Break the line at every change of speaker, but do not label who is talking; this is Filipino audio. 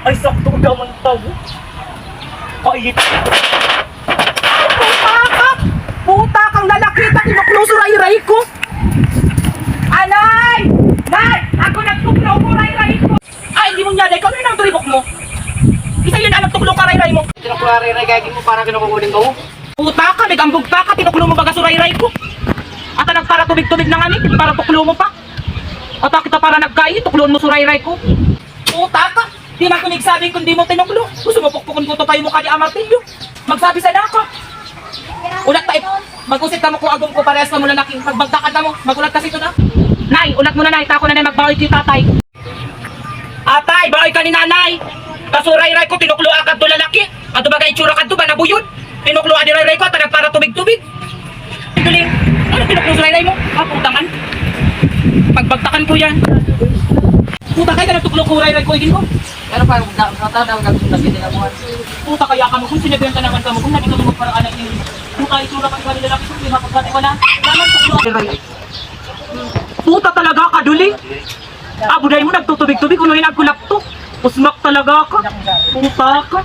Ay, sakto naman tao. Ay, puta ka! Puta kang lalaki na tinuklo ray ko! Anay! Nay! Ako nagtuklo ko ray ko! Ay, hindi mo niya, ikaw na yung turibok mo. Isa yun na nagtuklo ka ray mo.
Tinuklo ray gagawin mo para kinukukunin ko.
Puta ka, nagambog ka, tinuklo mo baga suray ko. At nagpara tubig-tubig na nga ni, para tuklo mo pa. At kita para nagkain, tukloon mo suray ko. Puta ka! Di man ko nagsabi kung di mo tinuklo. Gusto mo pukpukun ko to pa yung mukha ni Amartillo. Magsabi sa naka. Ulat tayo. Mag-usip ka mo kung agong ko parehas ka muna laki. Magbagdakan ka mo. Magulat kasi ito na. Nay, ulat mo na nay. Tako na nay magbawi kay tatay. Atay, bawi ka ni nanay. Kasuray-ray ko, tinuklo agad to lalaki. Ato ba kay itsura ka to ba nabuyod? Tinuklo adi ray ko at nagpara tubig-tubig. Tuling, ano tinuklo sa ray mo? Ah, putangan. Pagbagtakan ko yan. Puta kayo ka nagtuklo ko ray ko igin ko.
Pero parang natatawa ka kung nagsitin ang buwan.
Puta kaya ka mo kung sinabihan ka naman ka mo kung nandito mo parang anak niyo. Puta itsura ka ba nila laki kung mapagkati wala. Naman tuklo ray. Puta talaga ka duli. Abuday mo nagtutubig-tubig kuno hinagkulap to. Usmak talaga ka. Puta ka.